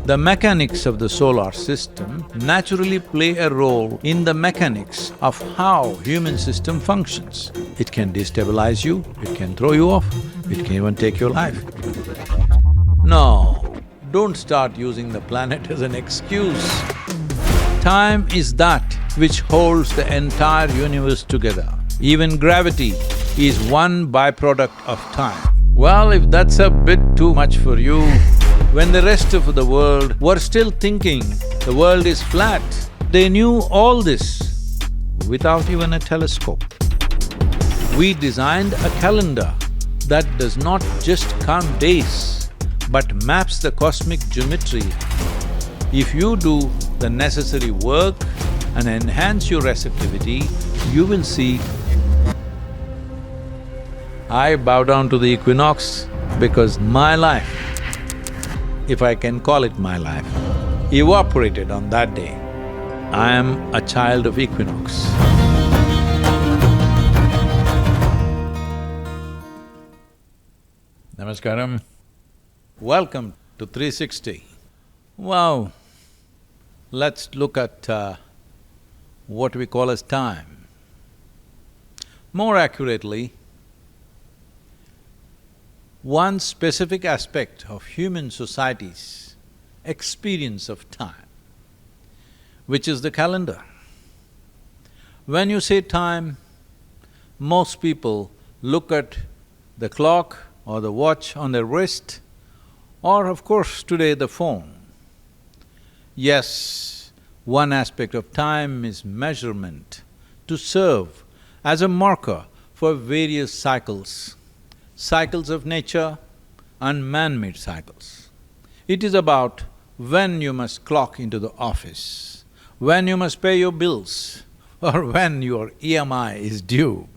The mechanics of the solar system naturally play a role in the mechanics of how human system functions. It can destabilize you, it can throw you off, it can even take your life. No, don't start using the planet as an excuse. Time is that which holds the entire universe together. Even gravity is one byproduct of time. Well, if that's a bit too much for you, when the rest of the world were still thinking the world is flat, they knew all this without even a telescope. We designed a calendar that does not just count days, but maps the cosmic geometry. If you do the necessary work and enhance your receptivity, you will see. I bow down to the equinox because my life, if I can call it my life, evaporated on that day. I am a child of Equinox. Namaskaram. Welcome to 360. Wow, let's look at what we call as time. More accurately, one specific aspect of human society's experience of time, which is the calendar. When you say time, most people look at the clock or the watch on their wrist, or of course today the phone. Yes, one aspect of time is measurement to serve as a marker for various cycles. Cycles of nature and man-made cycles. It is about when you must clock into the office, when you must pay your bills, or when your EMI is due.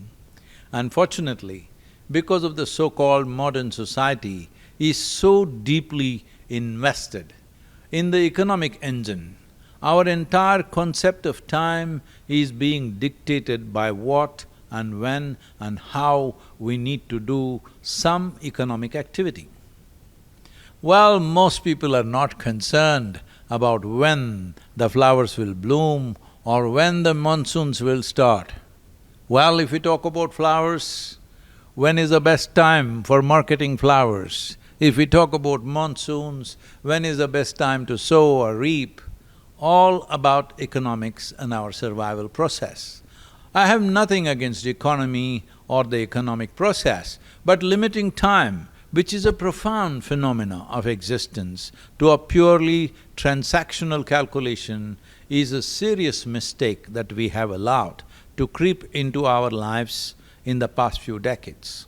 Unfortunately, because of the so-called modern society is so deeply invested in the economic engine, our entire concept of time is being dictated by what and when and how we need to do some economic activity. Well, most people are not concerned about when the flowers will bloom or when the monsoons will start. Well, if we talk about flowers, when is the best time for marketing flowers? If we talk about monsoons, when is the best time to sow or reap? All about economics and our survival process. I have nothing against economy or the economic process, but limiting time, which is a profound phenomena of existence, to a purely transactional calculation is a serious mistake that we have allowed to creep into our lives in the past few decades.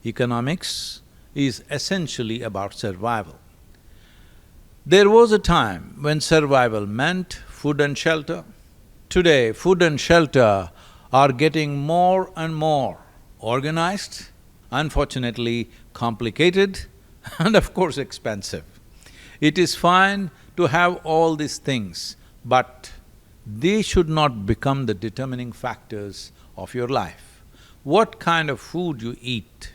Economics is essentially about survival. There was a time when survival meant food and shelter. Today, food and shelter are getting more and more organized, unfortunately complicated and of course expensive. It is fine to have all these things, but they should not become the determining factors of your life. What kind of food you eat,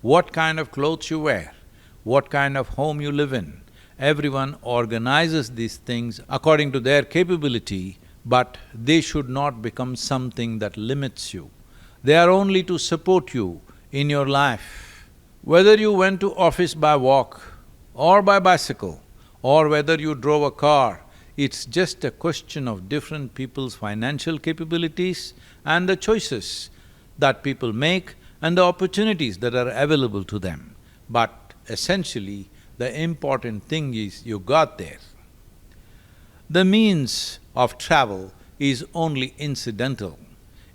what kind of clothes you wear, what kind of home you live in, everyone organizes these things according to their capability, but they should not become something that limits you. They are only to support you in your life. Whether you went to office by walk or by bicycle, or whether you drove a car, it's just a question of different people's financial capabilities and the choices that people make and the opportunities that are available to them. But essentially, the important thing is you got there. The means of travel is only incidental.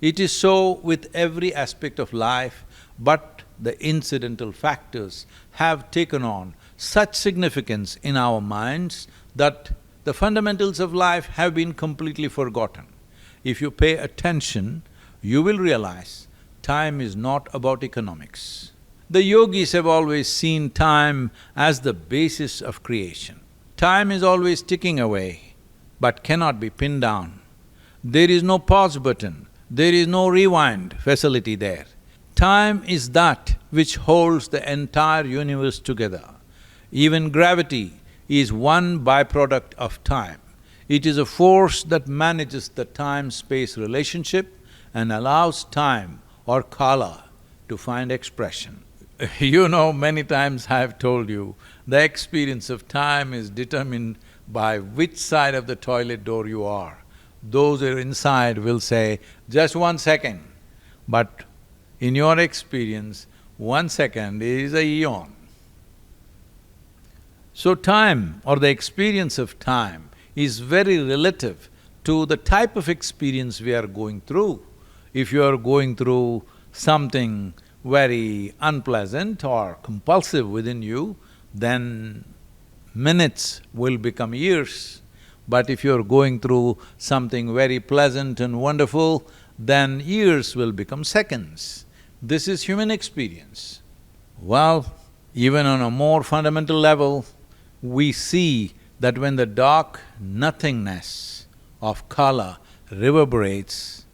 It is so with every aspect of life, but the incidental factors have taken on such significance in our minds that the fundamentals of life have been completely forgotten. If you pay attention, you will realize time is not about economics. The yogis have always seen time as the basis of creation. Time is always ticking away, but cannot be pinned down. There is no pause button, there is no rewind facility there. Time is that which holds the entire universe together. Even gravity is one byproduct of time. It is a force that manages the time-space relationship and allows time or kala to find expression. You know, many times I've told you, the experience of time is determined by which side of the toilet door you are. Those who are inside will say, just 1 second. But in your experience, 1 second is a eon. So time or the experience of time is very relative to the type of experience we are going through. If you are going through something very unpleasant or compulsive within you, then minutes will become years. But if you're going through something very pleasant and wonderful, then years will become seconds. This is human experience. Well, even on a more fundamental level, we see that when the dark nothingness of kala reverberates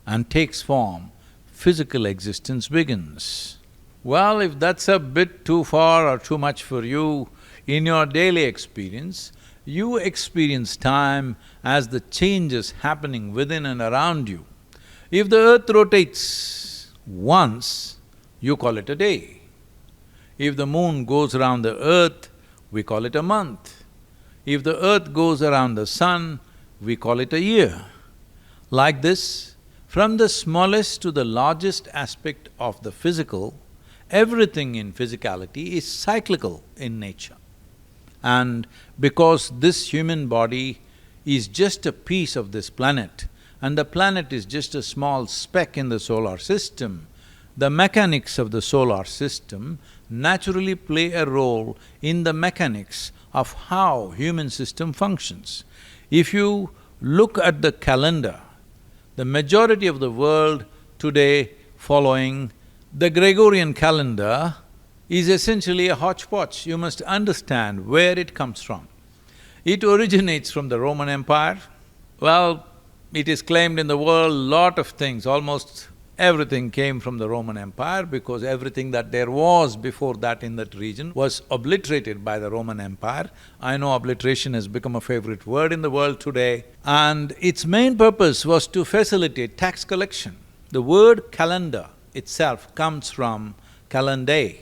and takes form, physical existence begins. Well, if that's a bit too far or too much for you, in your daily experience, you experience time as the changes happening within and around you. If the earth rotates once, you call it a day. If the moon goes around the earth, we call it a month. If the earth goes around the sun, we call it a year. Like this, from the smallest to the largest aspect of the physical, everything in physicality is cyclical in nature. And because this human body is just a piece of this planet, and the planet is just a small speck in the solar system, the mechanics of the solar system naturally play a role in the mechanics of how human system functions. If you look at the calendar, the majority of the world today following the Gregorian calendar is essentially a hodgepodge. You must understand where it comes from. It originates from the Roman Empire. Well, it is claimed in the world, lot of things, almost everything came from the Roman Empire because everything that there was before that in that region was obliterated by the Roman Empire. I know obliteration has become a favorite word in the world today, and its main purpose was to facilitate tax collection. The word calendar itself comes from kalendae,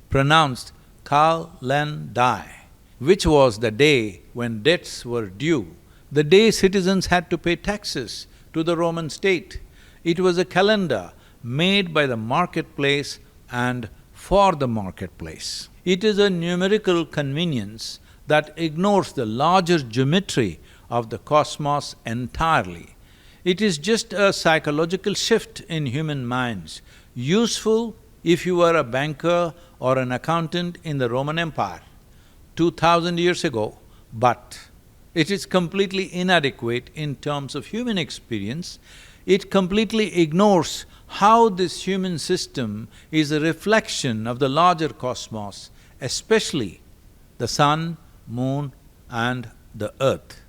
pronounced kal-len-dai, which was the day when debts were due, the day citizens had to pay taxes to the Roman state. It was a calendar made by the marketplace and for the marketplace. It is a numerical convenience that ignores the larger geometry of the cosmos entirely. It is just a psychological shift in human minds, useful if you were a banker or an accountant in the Roman Empire 2000 years ago, but it is completely inadequate in terms of human experience. It completely ignores how this human system is a reflection of the larger cosmos, especially the sun, moon and the earth.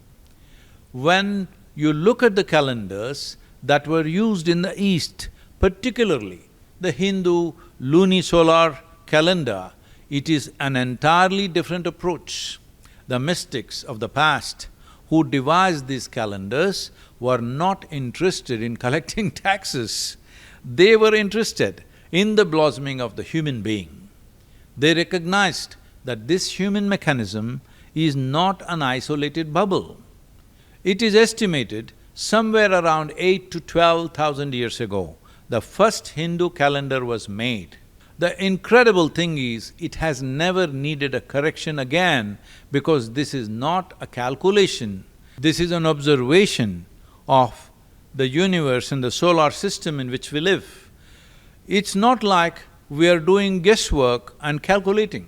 When you look at the calendars that were used in the East, particularly the Hindu lunisolar calendar, it is an entirely different approach. The mystics of the past who devised these calendars were not interested in collecting taxes. They were interested in the blossoming of the human being. They recognized that this human mechanism is not an isolated bubble. It is estimated somewhere around 8 to 12,000 years ago, the first Hindu calendar was made. The incredible thing is, it has never needed a correction again because this is not a calculation, this is an observation of the universe and the solar system in which we live. It's not like we are doing guesswork and calculating.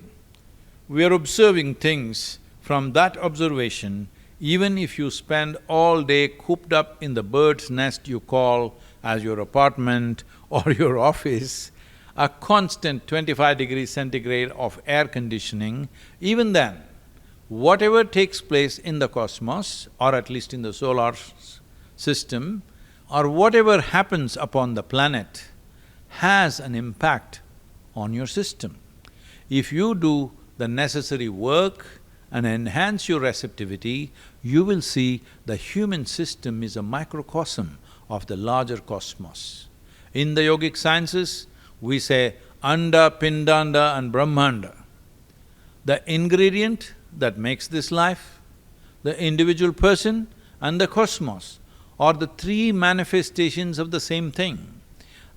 We are observing things from that observation. Even if you spend all day cooped up in the bird's nest you call as your apartment or your office, a constant 25 degrees centigrade of air conditioning, even then, whatever takes place in the cosmos, or at least in the solar system, or whatever happens upon the planet, has an impact on your system. If you do the necessary work and enhance your receptivity, you will see the human system is a microcosm of the larger cosmos. In the yogic sciences, we say Anda, Pindanda and Brahmanda. The ingredient that makes this life, the individual person and the cosmos are the three manifestations of the same thing.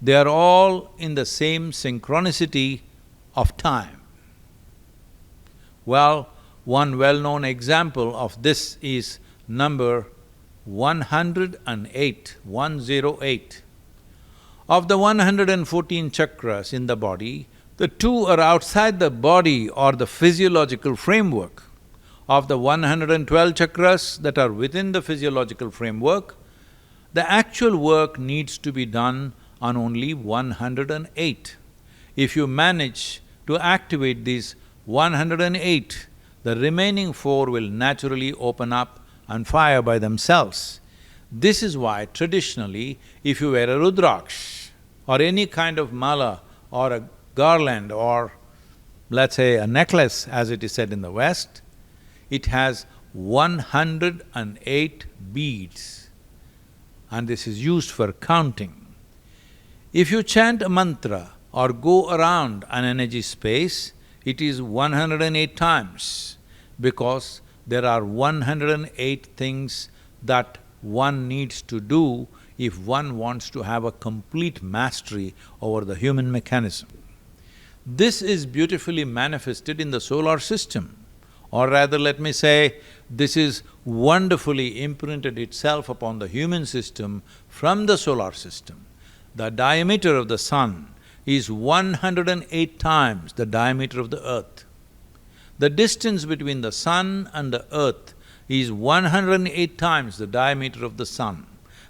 They are all in the same synchronicity of time. Well, one well-known example of this is number 108, 108. Of the 114 chakras in the body, the two are outside the body or the physiological framework. Of the 112 chakras that are within the physiological framework, the actual work needs to be done on only 108. If you manage to activate these 108, the remaining four will naturally open up and fire by themselves. This is why traditionally, if you wear a rudraksh or any kind of mala or a garland or let's say a necklace as it is said in the West, it has 108 beads and this is used for counting. If you chant a mantra or go around an energy space, it is 108 times because there are 108 things that one needs to do if one wants to have a complete mastery over the human mechanism. This is beautifully manifested in the solar system, or rather let me say, this is wonderfully imprinted itself upon the human system from the solar system. The diameter of the sun is 108 times the diameter of the earth. The distance between the sun and the earth is 108 times the diameter of the sun.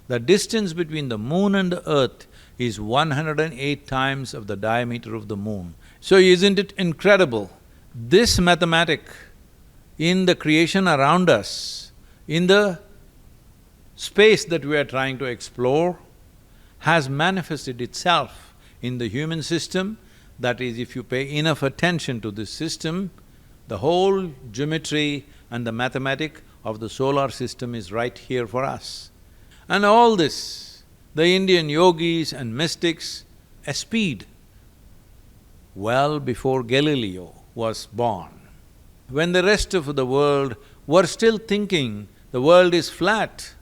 The distance between the moon and the earth is 108 times of the diameter of the moon. So isn't it incredible? This mathematic in the creation around us, in the space that we are trying to explore, has manifested itself in the human system. That is, if you pay enough attention to this system, the whole geometry and the mathematic of the solar system is right here for us. And all this, the Indian yogis and mystics espied well before Galileo was born. When the rest of the world were still thinking the world is flat,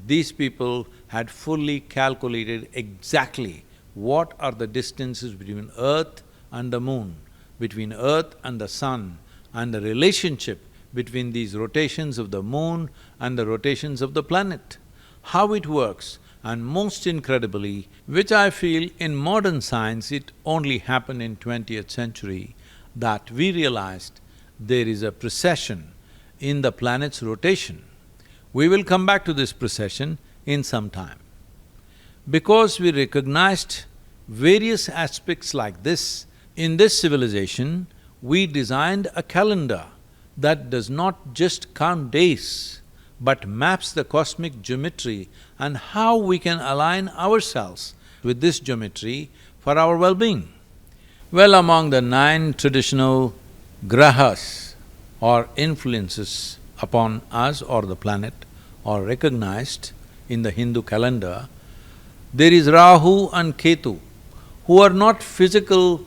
these people had fully calculated exactly what are the distances between Earth and the moon, between Earth and the sun, and the relationship between these rotations of the moon and the rotations of the planet, how it works. And most incredibly, which I feel in modern science it only happened in 20th century, that we realized there is a precession in the planet's rotation. We will come back to this precession in some time. Because we recognized various aspects like this, in this civilization, we designed a calendar that does not just count days, but maps the cosmic geometry and how we can align ourselves with this geometry for our well-being. Well, among the 9 traditional grahas or influences upon us or the planet or recognized in the Hindu calendar, there is Rahu and Ketu, who are not physical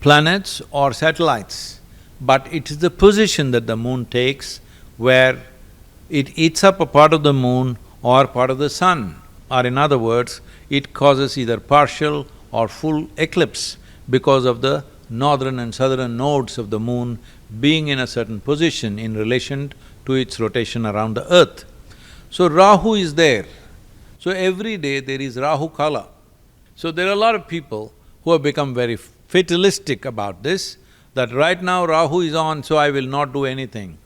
planets or satellites, but it is the position that the moon takes where it eats up a part of the moon or part of the sun, or in other words, it causes either partial or full eclipse because of the northern and southern nodes of the moon being in a certain position in relation to its rotation around the earth. So Rahu is there. So every day there is Rahu Kala. So there are a lot of people who have become very fatalistic about this, that right now Rahu is on, so I will not do anything.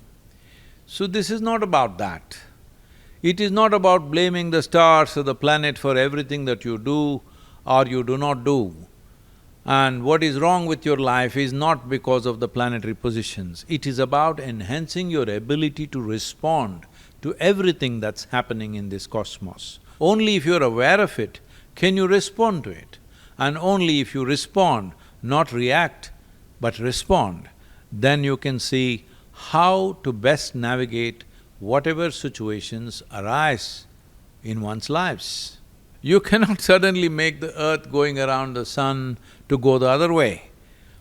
So this is not about that. It is not about blaming the stars or the planet for everything that you do or you do not do. And what is wrong with your life is not because of the planetary positions. It is about enhancing your ability to respond to everything that's happening in this cosmos. Only if you're aware of it, can you respond to it. And only if you respond, not react, but respond, then you can see how to best navigate whatever situations arise in one's lives. You cannot suddenly make the earth going around the sun to go the other way,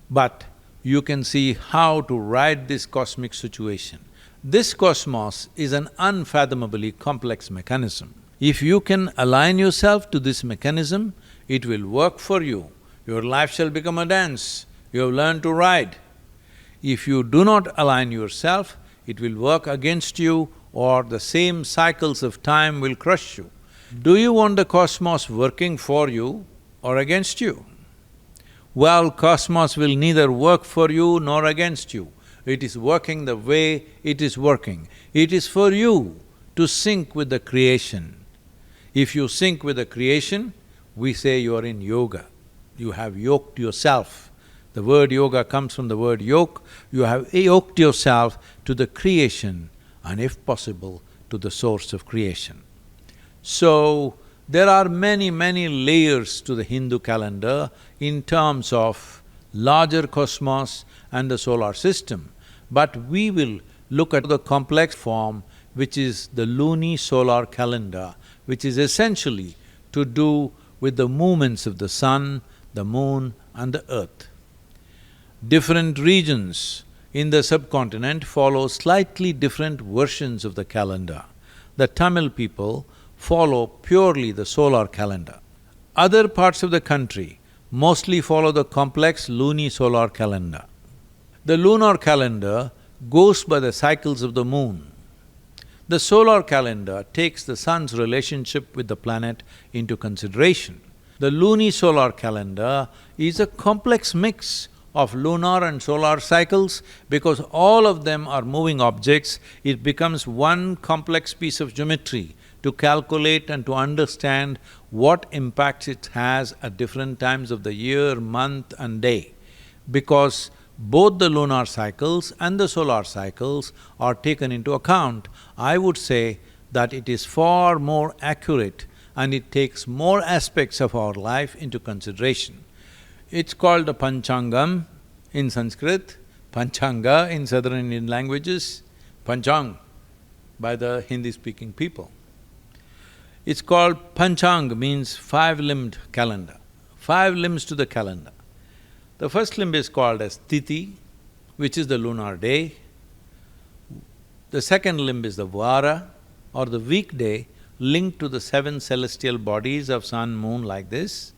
but you can see how to ride this cosmic situation. This cosmos is an unfathomably complex mechanism. If you can align yourself to this mechanism, it will work for you. Your life shall become a dance. You have learned to ride. If you do not align yourself, it will work against you, or the same cycles of time will crush you. Do you want the cosmos working for you or against you? Well, cosmos will neither work for you nor against you. It is working the way it is working. It is for you to sync with the creation. If you sync with the creation, we say you are in yoga. You have yoked yourself. The word yoga comes from the word yoke. You have yoked yourself to the creation and, if possible, to the source of creation. So, there are many layers to the Hindu calendar in terms of larger cosmos and the solar system. But we will look at the complex form, which is the luni-solar calendar, which is essentially to do with the movements of the sun, the moon and the earth. Different regions in the subcontinent follow slightly different versions of the calendar. The Tamil people follow purely the solar calendar. Other parts of the country mostly follow the complex luni-solar calendar. The lunar calendar goes by the cycles of the moon. The solar calendar takes the sun's relationship with the planet into consideration. The luni-solar calendar is a complex mix of lunar and solar cycles. Because all of them are moving objects, it becomes one complex piece of geometry to calculate and to understand what impacts it has at different times of the year, month and day. Because both the lunar cycles and the solar cycles are taken into account, I would say that it is far more accurate and it takes more aspects of our life into consideration. It's called the Panchangam in Sanskrit, Panchanga in southern Indian languages, Panchang by the Hindi-speaking people. It's called Panchang, means five-limbed calendar, 5 limbs to the calendar. The first limb is called as Tithi, which is the lunar day. The second limb is the Vara, or the weekday, linked to the 7 celestial bodies of sun, moon like this.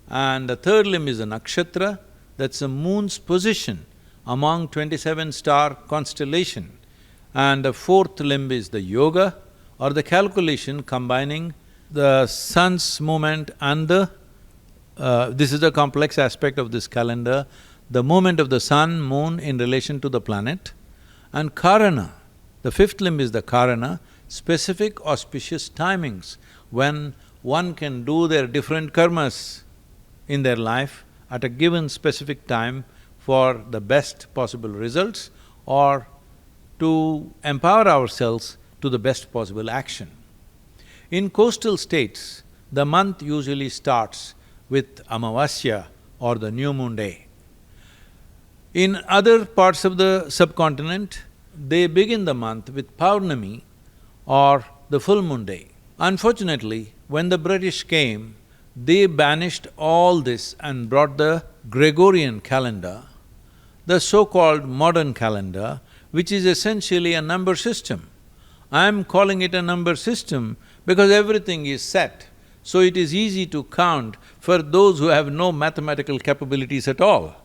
And the third limb is the Nakshatra, that's the moon's position among 27 star constellation. And the fourth limb is the Yoga, or the calculation combining the sun's movement and the… this is the complex aspect of this calendar, the movement of the sun, moon in relation to the planet. And Karana, the fifth limb is the Karana, specific auspicious timings when one can do their different karmas in their life at a given specific time for the best possible results or to empower ourselves to the best possible action. In coastal states, the month usually starts with Amavasya or the new moon day. In other parts of the subcontinent, they begin the month with Paurnami or the full moon day. Unfortunately, when the British came, they banished all this and brought the Gregorian calendar, the so-called modern calendar, which is essentially a number system. I'm calling it a number system because everything is set, so it is easy to count for those who have no mathematical capabilities at all.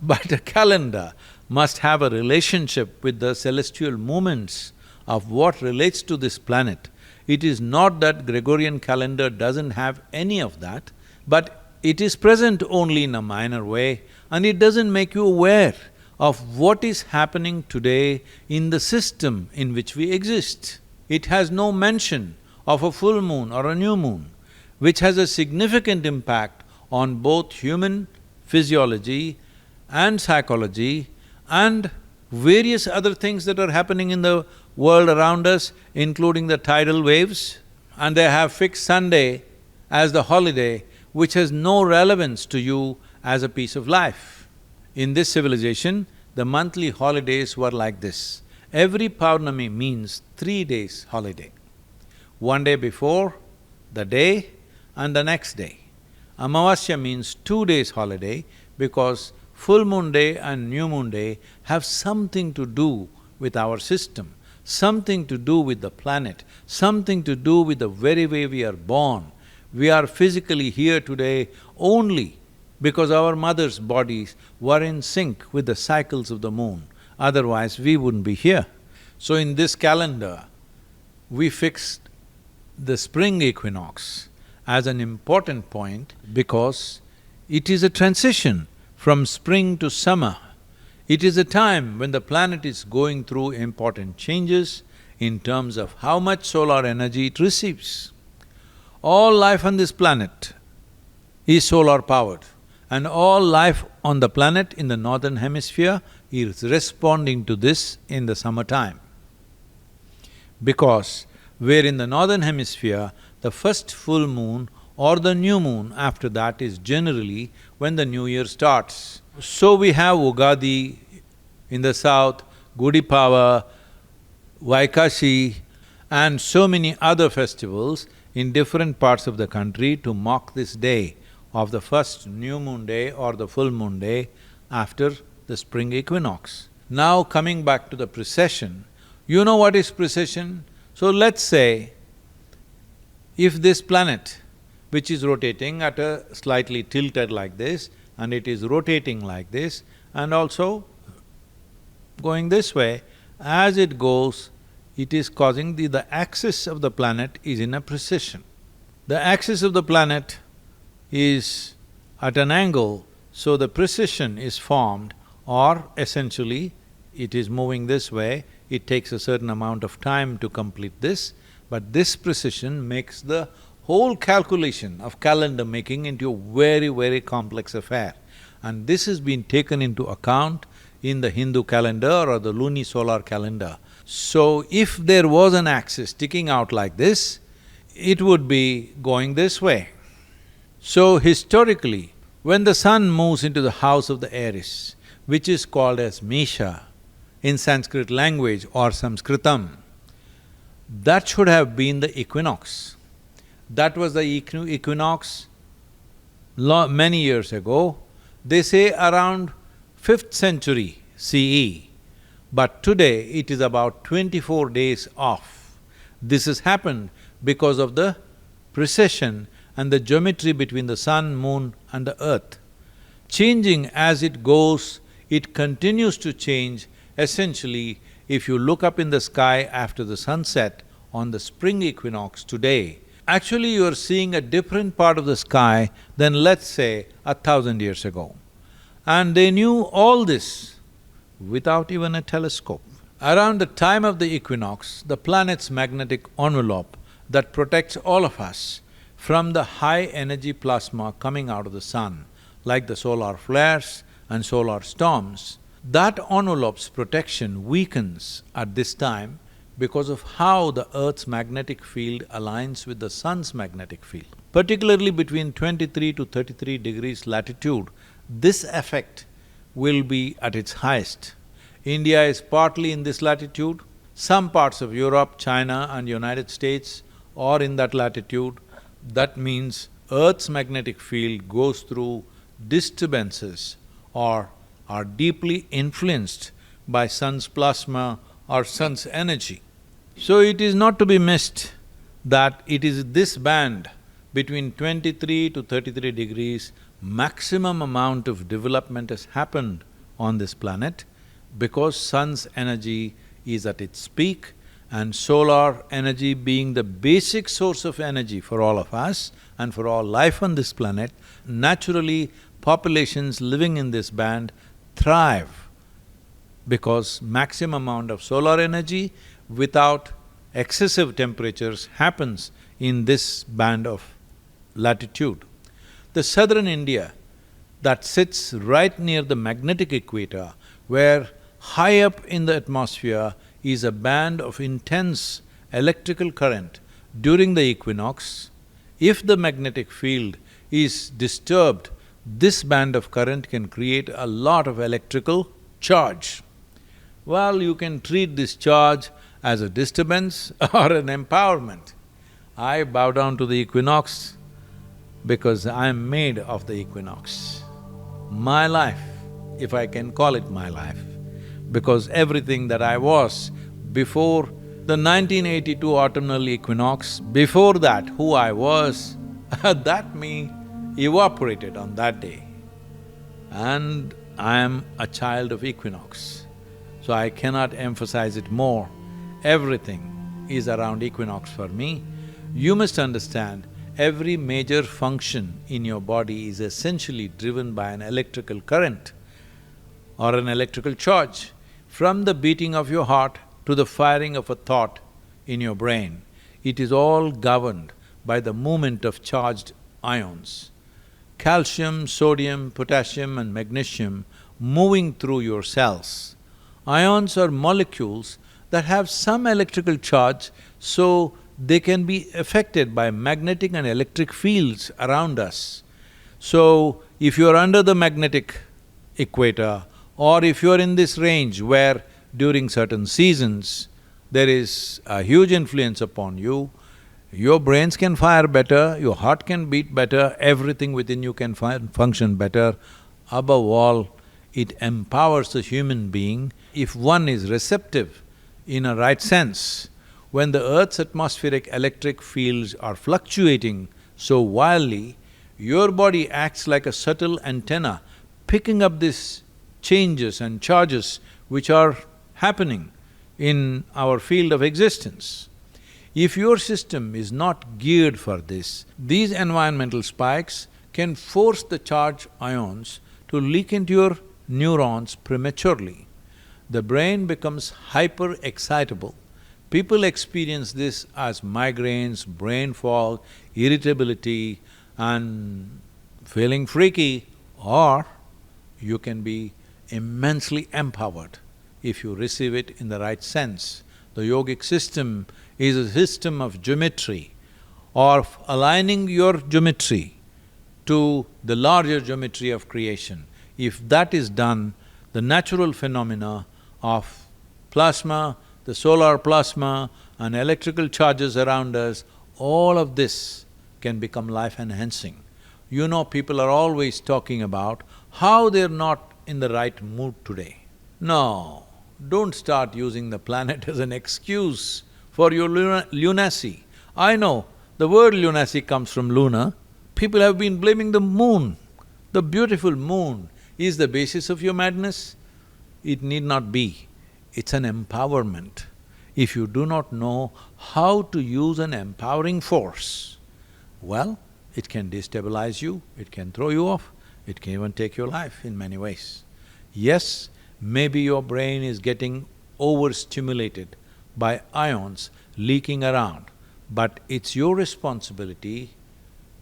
But a calendar must have a relationship with the celestial movements of what relates to this planet. It is not that Gregorian calendar doesn't have any of that, but it is present only in a minor way and it doesn't make you aware of what is happening today in the system in which we exist. It has no mention of a full moon or a new moon, which has a significant impact on both human physiology and psychology and various other things that are happening in the world around us, including the tidal waves. And they have fixed Sunday as the holiday, which has no relevance to you as a piece of life. In this civilization, the monthly holidays were like this. Every Purnami means 3 days holiday. 1 day before the day and the next day. Amavasya means 2 days holiday because full moon day and new moon day have something to do with our system, something to do with the planet, something to do with the very way we are born. We are physically here today only because our mother's bodies were in sync with the cycles of the moon, otherwise we wouldn't be here. So in this calendar, we fixed the spring equinox as an important point because it is a transition from spring to summer. It is a time when the planet is going through important changes in terms of how much solar energy it receives. All life on this planet is solar-powered, and all life on the planet in the northern hemisphere is responding to this in the summertime. Because where in the northern hemisphere, the first full moon or the new moon after that is generally when the new year starts. So we have Ugadi in the south, Gudi Pava, Vaishakha and so many other festivals in different parts of the country to mark this day of the first new moon day or the full moon day after the spring equinox. Now coming back to the precession, you know what is precession? So let's say, if this planet, which is rotating at a slightly tilted like this, and it is rotating like this, and also going this way, as it goes, it is causing the axis of the planet is in a precession. The axis of the planet is at an angle, so the precession is formed, or essentially it is moving this way. It takes a certain amount of time to complete this, but this precession makes the whole calculation of calendar making into a very, very complex affair. And this has been taken into account in the Hindu calendar or the lunisolar calendar. So if there was an axis sticking out like this, it would be going this way. So historically, when the sun moves into the house of the Aries, which is called as Mesha in Sanskrit language or Sanskritam, that should have been the equinox. That was the equinox many years ago. They say around 5th century CE, but today it is about 24 days off. This has happened because of the precession and the geometry between the sun, moon and the earth. Changing as it goes, it continues to change. Essentially, if you look up in the sky after the sunset on the spring equinox today, actually you are seeing a different part of the sky than let's say 1,000 years ago. And they knew all this without even a telescope. Around the time of the equinox, the planet's magnetic envelope that protects all of us from the high-energy plasma coming out of the sun, like the solar flares and solar storms, that envelope's protection weakens at this time because of how the Earth's magnetic field aligns with the sun's magnetic field. Particularly between 23 to 33 degrees latitude, this effect will be at its highest. India is partly in this latitude, some parts of Europe, China and United States are in that latitude. That means Earth's magnetic field goes through disturbances or are deeply influenced by sun's plasma or sun's energy. So it is not to be missed that it is this band between 23 to 33 degrees, maximum amount of development has happened on this planet because sun's energy is at its peak and solar energy being the basic source of energy for all of us and for all life on this planet, naturally populations living in this band thrive because maximum amount of solar energy without excessive temperatures happens in this band of latitude. The southern India that sits right near the magnetic equator, where high up in the atmosphere is a band of intense electrical current during the equinox, if the magnetic field is disturbed this band of current can create a lot of electrical charge. Well, you can treat this charge as a disturbance or an empowerment. I bow down to the equinox because I am made of the equinox. My life, if I can call it my life, because everything that I was before the 1982 autumnal equinox, before that who I was, that me evaporated on that day. And I am a child of equinox, so I cannot emphasize it more. Everything is around equinox for me. You must understand, every major function in your body is essentially driven by an electrical current or an electrical charge. From the beating of your heart to the firing of a thought in your brain, it is all governed by the movement of charged ions. Calcium, sodium, potassium and magnesium moving through your cells. Ions are molecules that have some electrical charge, so they can be affected by magnetic and electric fields around us. So, if you're under the magnetic equator, or if you're in this range where during certain seasons there is a huge influence upon you, your brains can fire better, your heart can beat better, everything within you can function better. Above all, it empowers the human being if one is receptive in a right sense. When the earth's atmospheric electric fields are fluctuating so wildly, your body acts like a subtle antenna, picking up these changes and charges which are happening in our field of existence. If your system is not geared for this, these environmental spikes can force the charged ions to leak into your neurons prematurely. The brain becomes hyper-excitable. People experience this as migraines, brain fog, irritability and feeling freaky, or you can be immensely empowered if you receive it in the right sense. The yogic system is a system of geometry, or aligning your geometry to the larger geometry of creation. If that is done, the natural phenomena of plasma, the solar plasma and electrical charges around us, all of this can become life-enhancing. You know, people are always talking about how they're not in the right mood today. No, don't start using the planet as an excuse for your lunacy. I know, the word lunacy comes from luna. People have been blaming the moon. The beautiful moon is the basis of your madness. It need not be. It's an empowerment. If you do not know how to use an empowering force, well, it can destabilize you, it can throw you off, it can even take your life in many ways. Yes, maybe your brain is getting overstimulated by ions leaking around, but it's your responsibility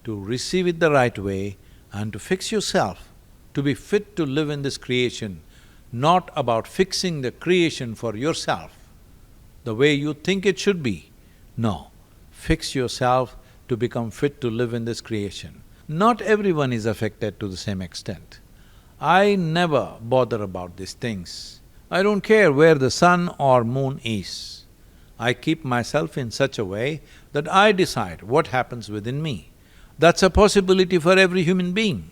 to receive it the right way and to fix yourself, to be fit to live in this creation, not about fixing the creation for yourself, the way you think it should be. No, fix yourself to become fit to live in this creation. Not everyone is affected to the same extent. I never bother about these things. I don't care where the sun or moon is. I keep myself in such a way that I decide what happens within me. That's a possibility for every human being,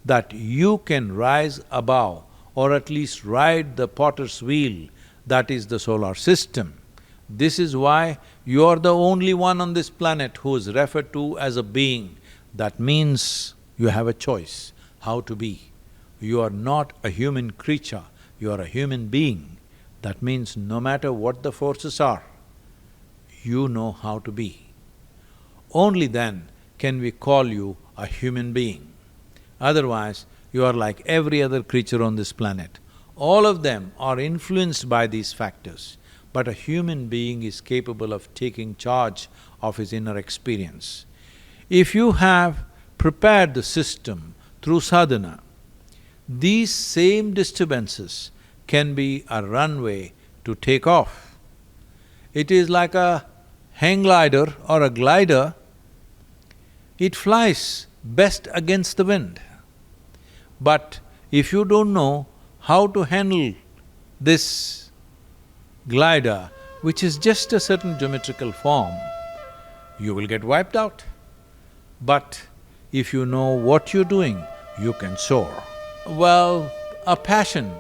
that you can rise above or at least ride the potter's wheel, that is the solar system. This is why you are the only one on this planet who is referred to as a being. That means you have a choice how to be. You are not a human creature, you are a human being. That means no matter what the forces are, you know how to be. Only then can we call you a human being. Otherwise, you are like every other creature on this planet. All of them are influenced by these factors, but a human being is capable of taking charge of his inner experience. If you have prepared the system through sadhana, these same disturbances can be a runway to take off. It is like a hang glider or a glider. It flies best against the wind. But if you don't know how to handle this glider, which is just a certain geometrical form, you will get wiped out. But if you know what you're doing, you can soar. Well, a passion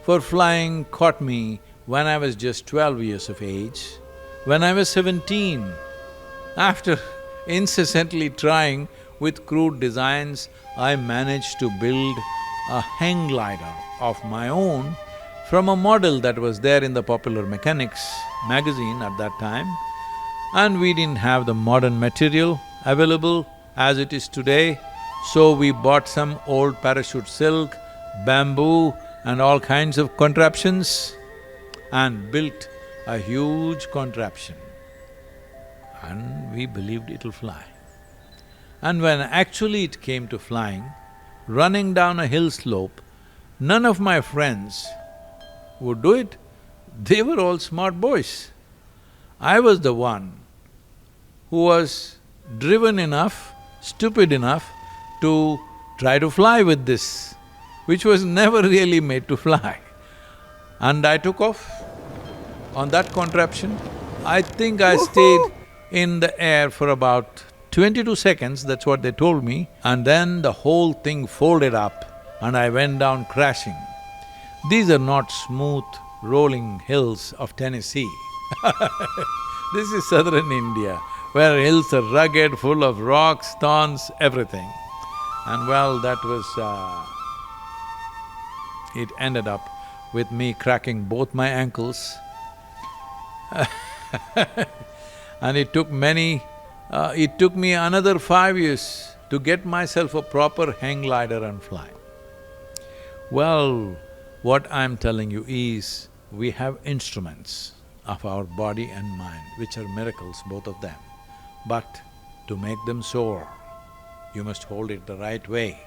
for flying caught me when I was just 12 years of age. When I was 17, after incessantly trying with crude designs, I managed to build a hang glider of my own from a model that was there in the Popular Mechanics magazine at that time. And we didn't have the modern material available as it is today, so we bought some old parachute silk, bamboo and all kinds of contraptions and built a huge contraption. And we believed it'll fly. And when actually it came to flying, running down a hill slope, none of my friends would do it. They were all smart boys. I was the one who was driven enough, stupid enough to try to fly with this, which was never really made to fly. And I took off on that contraption. I think I stayed in the air for about 22 seconds, that's what they told me, and then the whole thing folded up and I went down crashing. These are not smooth, rolling hills of Tennessee. This is southern India, where hills are rugged, full of rocks, thorns, everything. And well, that was… it ended up with me cracking both my ankles. And it took me another 5 years to get myself a proper hang glider and fly. Well, what I'm telling you is, we have instruments of our body and mind, which are miracles, both of them. But to make them soar, you must hold it the right way.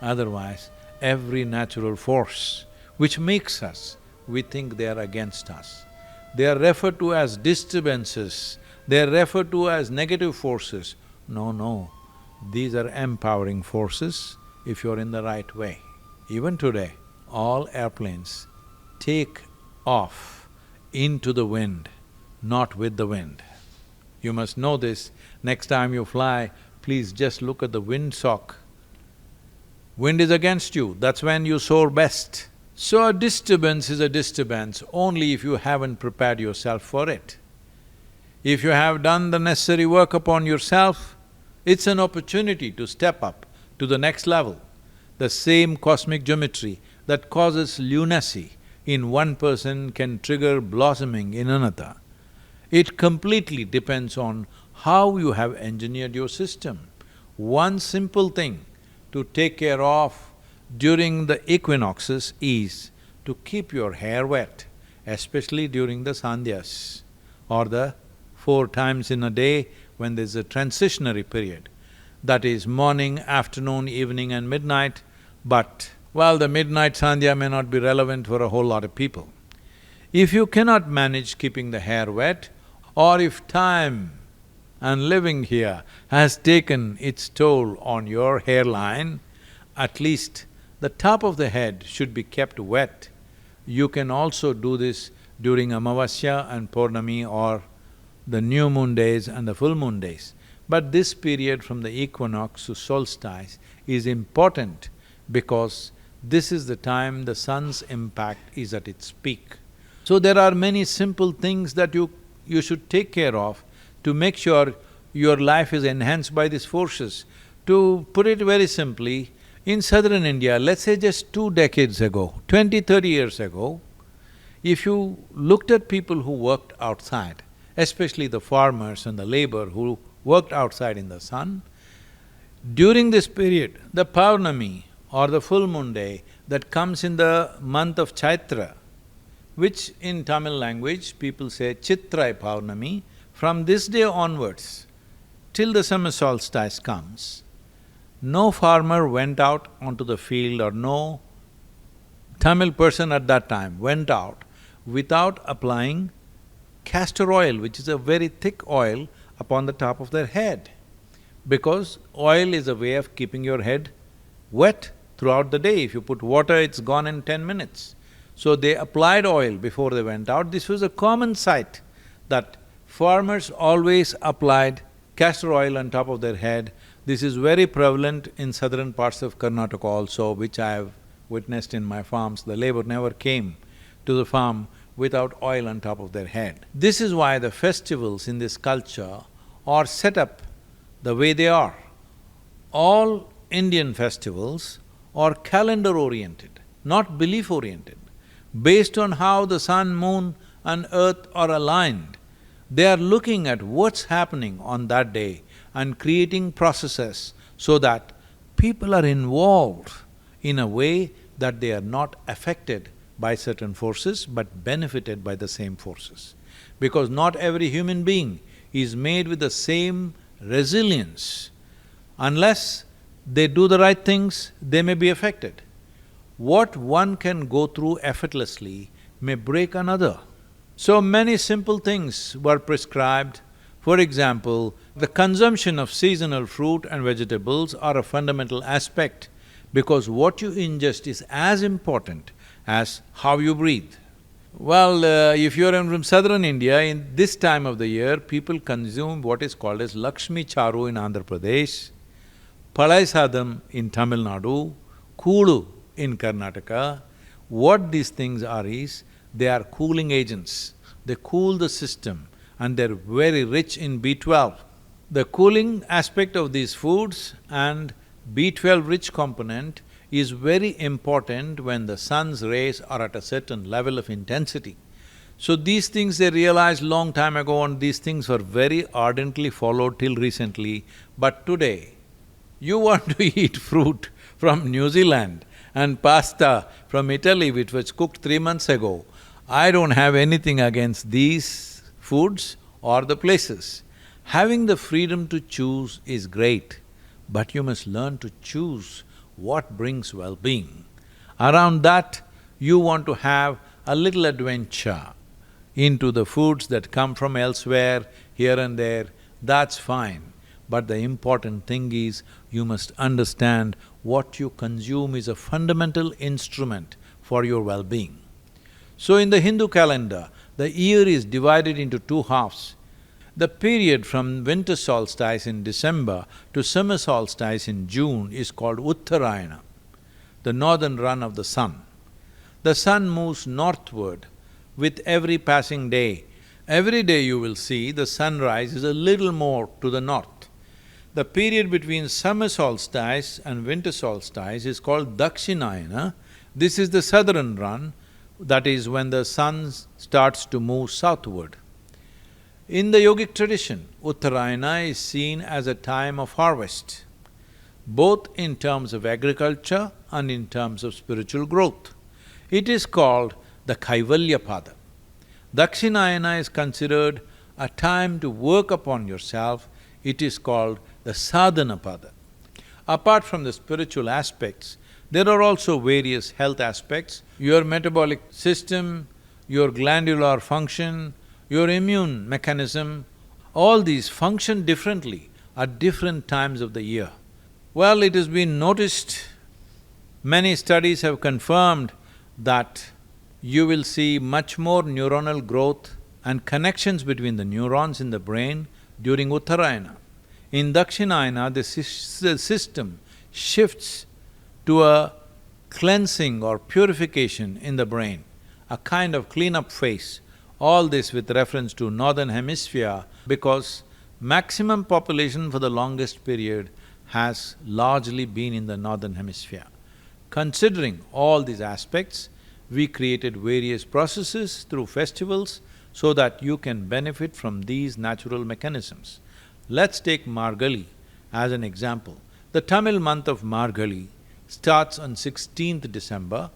Otherwise, every natural force which makes us, we think they are against us. They are referred to as disturbances, they are referred to as negative forces. No, these are empowering forces if you're in the right way. Even today, all airplanes take off into the wind, not with the wind. You must know this. Next time you fly, please just look at the windsock. Wind is against you, that's when you soar best. So a disturbance is a disturbance only if you haven't prepared yourself for it. If you have done the necessary work upon yourself, it's an opportunity to step up to the next level. The same cosmic geometry that causes lunacy in one person can trigger blossoming in another. It completely depends on how you have engineered your system. One simple thing to take care of during the equinoxes is to keep your hair wet, especially during the sandhyas or the 4 times in a day when there's a transitionary period. That is morning, afternoon, evening and midnight, but well, the midnight sandhya may not be relevant for a whole lot of people. If you cannot manage keeping the hair wet, or if time and living here has taken its toll on your hairline, at least the top of the head should be kept wet. You can also do this during Amavasya and Purnami or the new moon days and the full moon days. But this period from the equinox to solstice is important because this is the time the sun's impact is at its peak. So there are many simple things that you should take care of to make sure your life is enhanced by these forces. To put it very simply, in southern India, let's say just 2 decades ago, 20, 30 years ago, if you looked at people who worked outside, especially the farmers and the labor who worked outside in the sun, during this period, the Paurnami or the full moon day that comes in the month of Chaitra, which in Tamil language people say Chitra Purnima, from this day onwards, till the summer solstice comes, no farmer went out onto the field or no Tamil person at that time went out without applying castor oil, which is a very thick oil, upon the top of their head. Because oil is a way of keeping your head wet throughout the day. If you put water, it's gone in 10 minutes. So they applied oil before they went out. This was a common sight that farmers always applied castor oil on top of their head. This is very prevalent in southern parts of Karnataka also, which I have witnessed in my farms. The labor never came to the farm without oil on top of their head. This is why the festivals in this culture are set up the way they are. All Indian festivals are calendar-oriented, not belief-oriented. Based on how the sun, moon and earth are aligned, they are looking at what's happening on that day and creating processes so that people are involved in a way that they are not affected by certain forces but benefited by the same forces. Because not every human being is made with the same resilience. Unless they do the right things, they may be affected. What one can go through effortlessly may break another. So many simple things were prescribed. For example, the consumption of seasonal fruit and vegetables are a fundamental aspect because what you ingest is as important as how you breathe. Well, if you're from southern India, in this time of the year, people consume what is called as Lakshmi Charu in Andhra Pradesh, Palai Sadam in Tamil Nadu, Kulu in Karnataka. What these things are is, they are cooling agents. They cool the system and they're very rich in B12. The cooling aspect of these foods and B12 rich component is very important when the sun's rays are at a certain level of intensity. So these things they realized long time ago and these things were very ardently followed till recently. But today, you want to eat fruit from New Zealand and pasta from Italy which was cooked 3 months ago. I don't have anything against these foods or the places. Having the freedom to choose is great, but you must learn to choose what brings well-being. Around that, you want to have a little adventure into the foods that come from elsewhere, here and there, that's fine. But the important thing is, you must understand what you consume is a fundamental instrument for your well-being. So in the Hindu calendar, the year is divided into two halves. The period from winter solstice in December to summer solstice in June is called Uttarayana, the northern run of the sun. The sun moves northward with every passing day. Every day you will see the sunrise is a little more to the north. The period between summer solstice and winter solstice is called Dakshinayana. This is the southern run, that is when the sun starts to move southward. In the yogic tradition, Uttarayana is seen as a time of harvest, both in terms of agriculture and in terms of spiritual growth. It is called the Kaivalya Pada. Dakshinayana is considered a time to work upon yourself. It is called the Sadhana Pada. Apart from the spiritual aspects, there are also various health aspects. Your metabolic system, your glandular function, your immune mechanism, all these function differently at different times of the year. Well, it has been noticed, many studies have confirmed that you will see much more neuronal growth and connections between the neurons in the brain during Uttarayana. In Dakshinayana, the system shifts to a cleansing or purification in the brain, a kind of clean-up phase. All this with reference to northern hemisphere because maximum population for the longest period has largely been in the northern hemisphere. Considering all these aspects, we created various processes through festivals so that you can benefit from these natural mechanisms. Let's take Margali as an example. The Tamil month of Margali starts on 16th December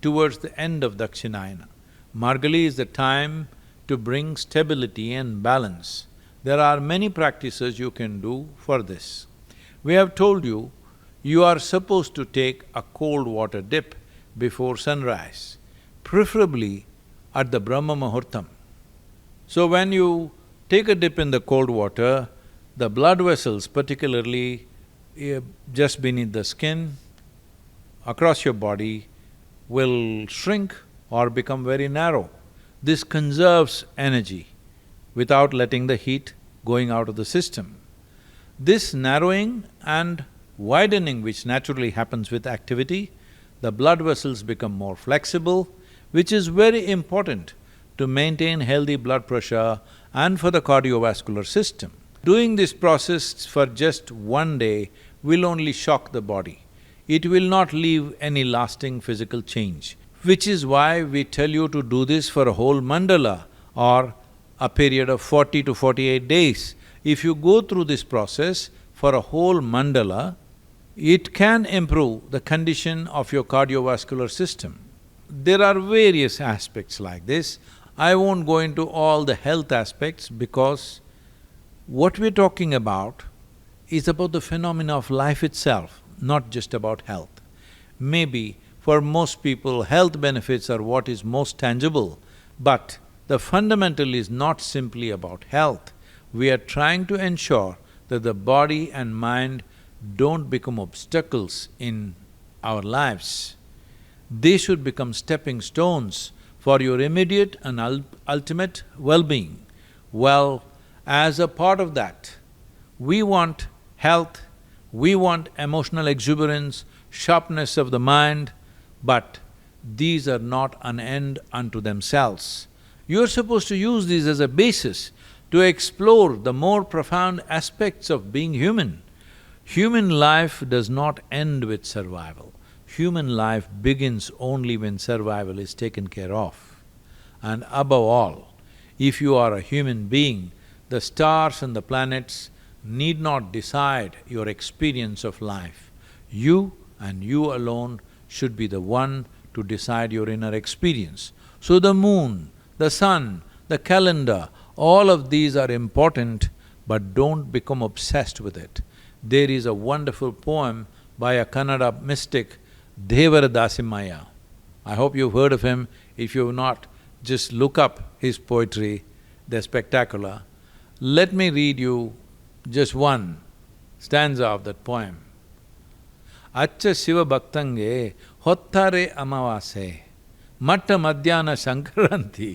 towards the end of Dakshinayana. Margali is the time to bring stability and balance. There are many practices you can do for this. We have told you, you are supposed to take a cold water dip before sunrise, preferably at the Brahma Muhurtam. So when you take a dip in the cold water, the blood vessels, particularly just beneath the skin, across your body will shrink or become very narrow. This conserves energy without letting the heat going out of the system. This narrowing and widening which naturally happens with activity, the blood vessels become more flexible, which is very important to maintain healthy blood pressure and for the cardiovascular system. Doing this process for just one day will only shock the body. It will not leave any lasting physical change, which is why we tell you to do this for a whole mandala or a period of 40 to 48 days. If you go through this process for a whole mandala, it can improve the condition of your cardiovascular system. There are various aspects like this. I won't go into all the health aspects because what we're talking about is about the phenomena of life itself, not just about health. Maybe for most people, health benefits are what is most tangible, but the fundamental is not simply about health. We are trying to ensure that the body and mind don't become obstacles in our lives. They should become stepping stones for your immediate and ultimate well-being. Well, as a part of that, we want health, we want emotional exuberance, sharpness of the mind, but these are not an end unto themselves. You're supposed to use these as a basis to explore the more profound aspects of being human. Human life does not end with survival. Human life begins only when survival is taken care of. And above all, if you are a human being, the stars and the planets need not decide your experience of life. You and you alone should be the one to decide your inner experience. So the moon, the sun, the calendar, all of these are important, but don't become obsessed with it. There is a wonderful poem by a Kannada mystic, Devara Dasimaya. I hope you've heard of him. If you've not, just look up his poetry, they're spectacular. Let me read you just one stanza of that poem. Accha Shiva Bhaktange hottare amavase matta madhyana shankaranti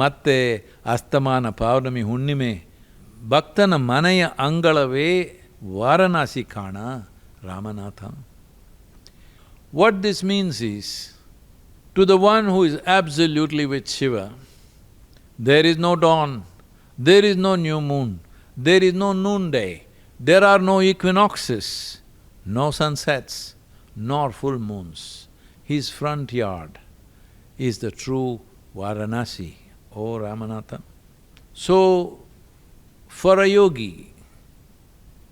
ಮತ್ತೆ ಅಸ್ತಮಾನ ಪೌರ್ಣಮಿ ಹುಣ್ಣಿಮೆ ಭಕ್ತನ ಮನೆಯ ಅಂಗಳವೇ ವಾರಣಾಸಿ ಕಾಣ Ramnath. What this means is, to the one who is absolutely with Shiva, there is no dawn, there is no new moon, there is no noonday, there are no equinoxes, no sunsets, nor full moons. His front yard is the true Varanasi, O Ramanatha. So, for a yogi,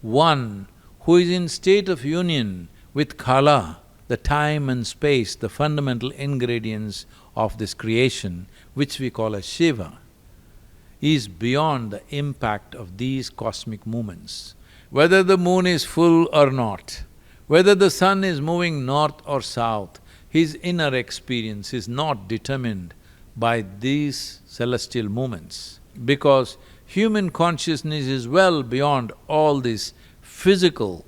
one who is in state of union with Kala, the time and space, the fundamental ingredients of this creation, which we call as Shiva, is beyond the impact of these cosmic movements. Whether the moon is full or not, whether the sun is moving north or south, his inner experience is not determined by these celestial movements, because human consciousness is well beyond all these physical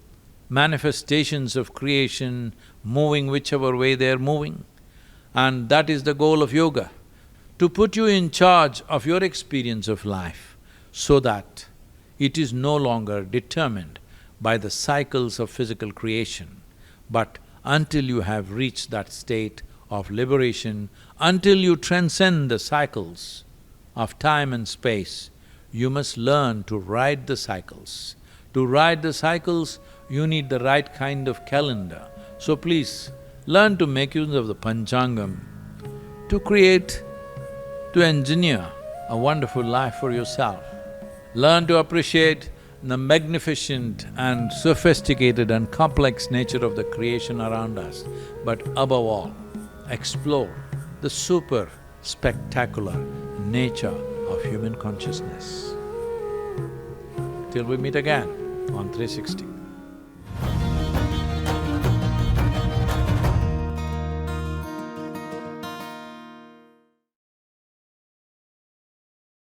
manifestations of creation, moving whichever way they're moving. And that is the goal of yoga, to put you in charge of your experience of life so that it is no longer determined by the cycles of physical creation. But until you have reached that state of liberation, until you transcend the cycles of time and space, you must learn to ride the cycles. To ride the cycles, you need the right kind of calendar. So please, learn to make use of the Panchangam to create, to engineer a wonderful life for yourself. Learn to appreciate the magnificent and sophisticated and complex nature of the creation around us, but above all, explore the super spectacular nature of human consciousness. Till we meet again on 360.